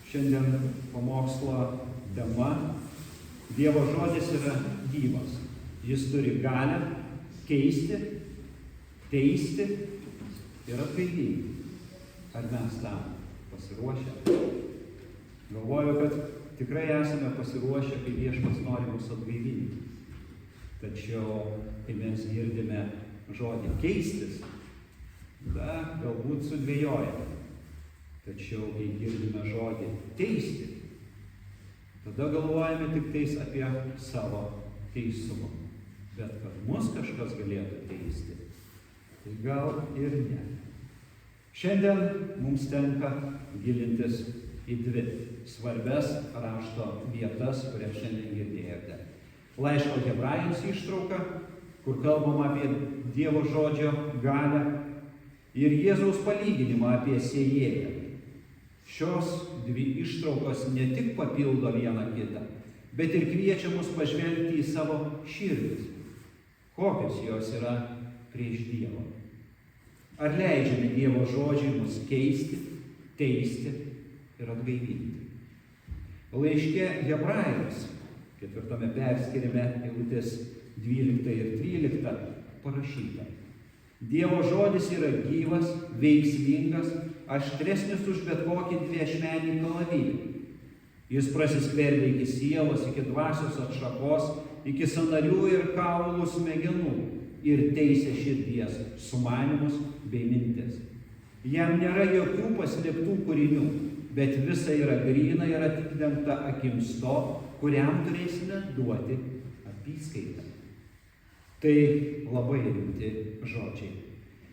Šiandien pamokslo tema Dievo žodis yra gyvas. Jis turi galią keisti, teisti ir atgaivinti. Ar mes tam pasiruošę? Galvoju, kad tikrai esame pasiruošę, kai Viešpats nori mus atgaivinti. Tačiau, kai mes girdime žodį keistis, galbūt sudvejojame. Tačiau, kai girdime žodį teisti, tada galvojame tik tais apie savo teisumą. Bet kad mus kažkas galėtų teisti, tai gal ir ne. Šiandien mums tenka gilintis į dvi svarbias rašto vietas, kurias šiandien girdėjote. Laiško Hebrajams ištrauka, kur kalbama apie Dievo žodžio galią, ir Jėzaus palyginimą apie sėjėją. Šios dvi ištraukos ne tik papildo vieną kitą, bet ir kviečia mus pažvelgti į savo širdis. Kokios jos yra prieš Dievą? Ar leidžiame Dievo žodžiai mus keisti, teisti ir atgaivinti? Laiške Hebrajams, 4 perskyrime eilutės 12 ir 13 parašyta: Dievo žodis yra gyvas, veiksmingas, aštresnis už bet kokį dviašmenį kalaviją. Jis prasiskverbia iki sielos, iki dvasios atšakos, iki sąnarių ir kaulų smegenų ir teisia širdies sumanymus bei mintis. Jam nėra jokių paslėptų kūrinių, bet visa yra gryna ir atidengta akims to, kuriam turėsime duoti apyskaitą. Tai labai rimti žodžiai.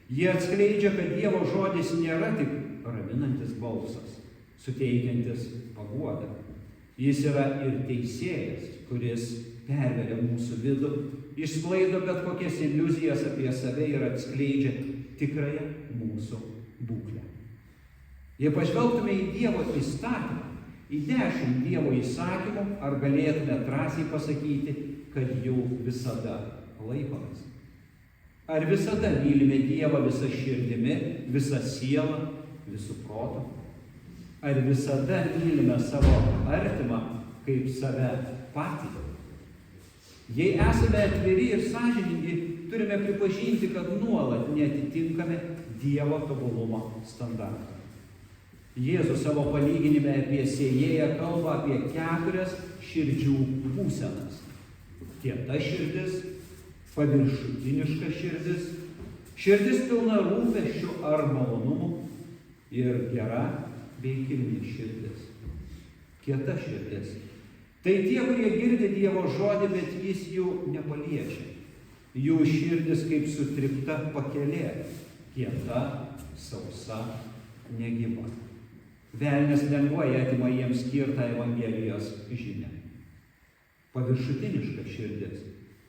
Jie atskleidžia, kad Dievo žodis nėra tik raminantis balsas, suteikiantis paguodą. Jis yra ir teisėjas, kuris perveria mūsų vidų, išsklaido bet kokias iliuzijas apie save ir atskleidžia tikrąją mūsų būklę. Jei pažvelgtume į Dievo įstatymą, į 10 Dievo įsakymų, ar galėtume drąsiai pasakyti, kad jų visada laikomės? Ar visada mylime Dievą visą širdimi, visą sielą, visų protų? Ar visada mylime savo artimą kaip save patį? Jei esame atviri ir sąžiningi, turime pripažinti, kad nuolat neatitinkame Dievo tobulumo standartų. Jėzus savo palyginime apie sėjėją kalba apie 4 širdžių būsenas. Kieta širdis, paviršutiniška širdis, širdis pilna rūpesčių ar malonumų ir gera bei kilni širdis. Kieta širdis. Tai tie, kurie girdi Dievo žodį, bet jis jų nepaliečia. Jų širdis kaip sutripta pakelė, kieta, sausa, negyva. Velnias lengvai atima jiems skirtą Evangelijos žinią. Paviršutiniška širdis.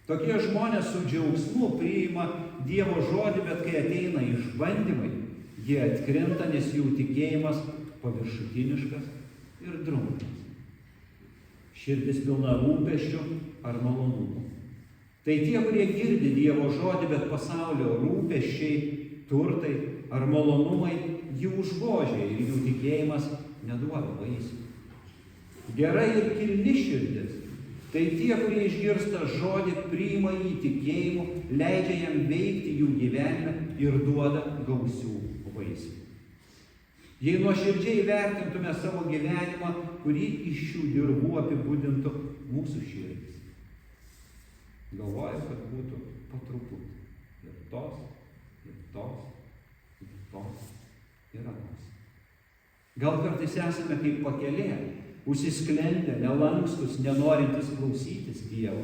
Tokie žmonės su džiaugsmu priima Dievo žodį, bet kai ateina išbandymai, jie atkrinta, nes jų tikėjimas paviršutiniškas ir drungnas. Širdis pilna rūpesčių ar malonumų. Tai tie, kurie girdi Dievo žodį, bet pasaulio rūpesčiai, turtai ar malonumai jų užgožia ir jų tikėjimas neduoda vaisių. Gera ir kilni širdis. Tai tie, kurie išgirsta žodį, priima jį tikėjimu, leidžia jam veikti jų gyvenime ir duoda gausių vaisių. Jei nuoširdžiai vertintume savo gyvenimą, kurį iš šių dirvų apibūdintų mūsų širdis, galvoju, kad būtų po truputį. Ir tos, ir tos, ir tos, ir anos. Gal kartais esame kaip pakelė, užsisklendę, nelankstus, nenorintis klausytis Dievo.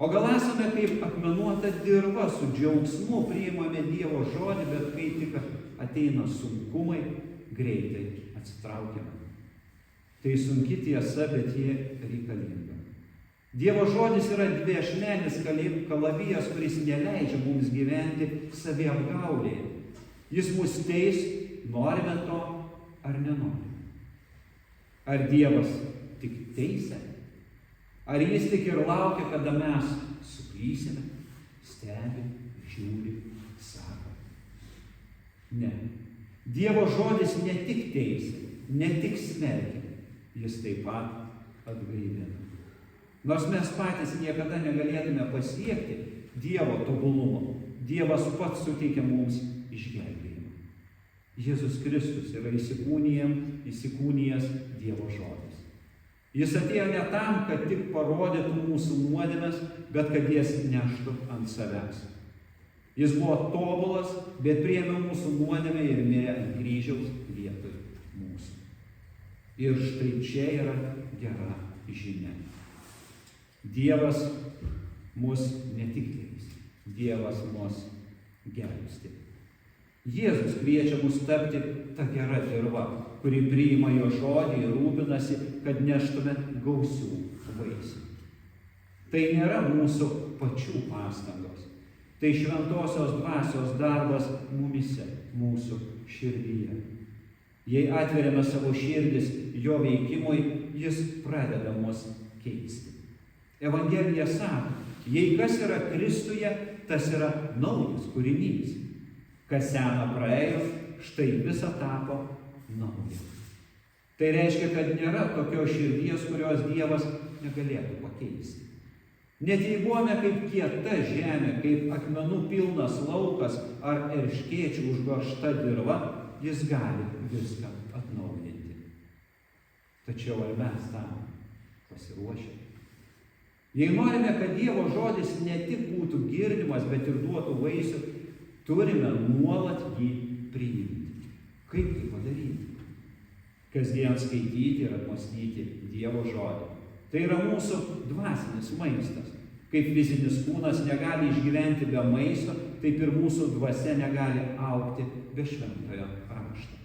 O gal esame kaip akmenuota dirva, su džiaugsmu priimame Dievo žodį, bet kai tik ateina sunkumai, greitai atsitraukiame. Tai sunki tiesa, bet ji reikalinga. Dievo žodis yra dviašmenis kalavijas, kuris neleidžia mums gyventi saviapgaulėje. Jis mus teis, norime to ar nenorime. Ar Dievas tik teisia? Ar jis tik ir laukia, kada mes suklysime, stebi, žiūri, sako? Ne. Dievo žodis ne tik teisia, ne tik smerkia, jis taip pat atgaivina. Nors mes patys niekada negalėtume pasiekti Dievo tobulumo, Dievas pats suteikia mums išgelbėjimą. Jėzus Kristus yra įsikūnijęs Dievo žodis. Jis atėjo ne tam, kad tik parodytų mūsų nuodėmes, bet kad jas neštų ant savęs. Jis buvo tobulas, bet priėmė mūsų nuodėmę ir mirė ant kryžiaus vietoj mūsų. Ir štai čia yra gera žinia. Dievas mus ne tik teis, Dievas mus gelbsti. Jėzus kviečia mus tapti ta gera dirva, kuri priima jo žodį ir rūpinasi, kad neštume gausių vaisių. Tai nėra mūsų pačių pastangos. Tai šventosios dvasios darbas mumyse, mūsų širdyje. Jei atveriame savo širdis jo veikimui, jis pradeda mus keisti. Evangelija sako, jei kas yra Kristuje, tas yra naujas kūrinys. Kas sena praėjo, štai visa tapo nauja. Tai reiškia, kad nėra tokios širdies, kurios Dievas negalėtų pakeisti. Net jei buvome kaip kieta žemė, kaip akmenų pilnas laukas ar erškėčių užgožta dirva, jis gali viską atnaujinti. Tačiau ar mes tam pasiruošę? Jei norime, kad Dievo žodis ne tik būtų girdimas, bet ir duotų vaisių, turime nuolat jį priimti. Kaip tai padaryti? Kasdien skaityti ir apmąstyti Dievo žodį. Tai yra mūsų dvasinis maistas. Kaip fizinis kūnas negali išgyventi be maisto, taip ir mūsų dvasia negali augti be šventojo rašto.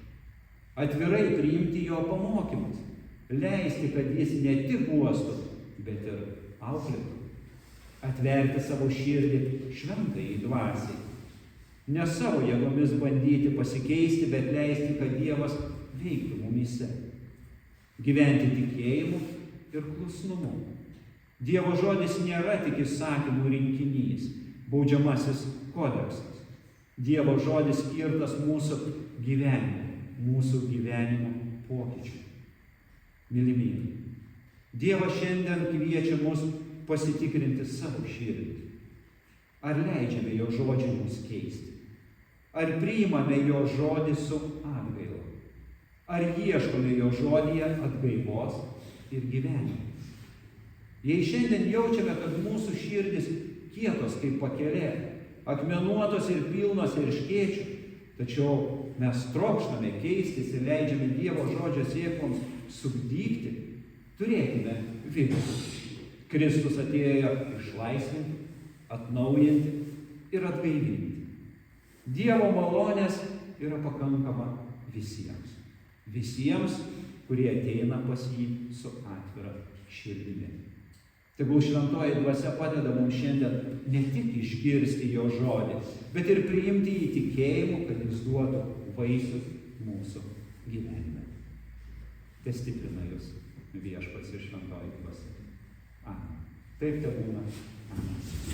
Atvirai priimti jo pamokymus. Leisti, kad jis ne tik guostų, bet ir auklėtų. Atverti savo širdį šventajai dvasiai. Ne savo jėgomis bandyti pasikeisti, bet leisti, kad Dievas veiktų mumyse. Gyventi tikėjimu ir klusnumu. Dievo žodis nėra tik įsakymų rinkinys, baudžiamasis kodeksas. Dievo žodis skirtas mūsų gyvenimo pokyčiui. Mylimieji, Dievas šiandien kviečia mus pasitikrinti savo širdį. Ar leidžiame jo žodžiui mus keisti? Ar priimame jo žodį su atgaila? Ar ieškome jo žodyje atgaivos ir gyvenimo? Jei šiandien jaučiame, kad mūsų širdis kietos kaip pakelė, akmenuotos ir pilnos erškėčių, tačiau mes trokštame keistis ir leidžiame Dievo žodžio sėkloms sugdygti, turėkime viltį. Kristus atėjo išlaisvinti, atnaujinti ir atgaivinti. Dievo malonės yra pakankama visiems. Visiems, kurie ateina pas jį su atvira širdimi. Tegul šventoji dvasia padeda mums šiandien ne tik išgirsti jo žodį, bet ir priimti jį tikėjimu, kad jis duotų vaisius mūsų gyvenime. Te stiprina jūs viešpats ir šventoji dvasia. Amen. Taip te būna. Amen.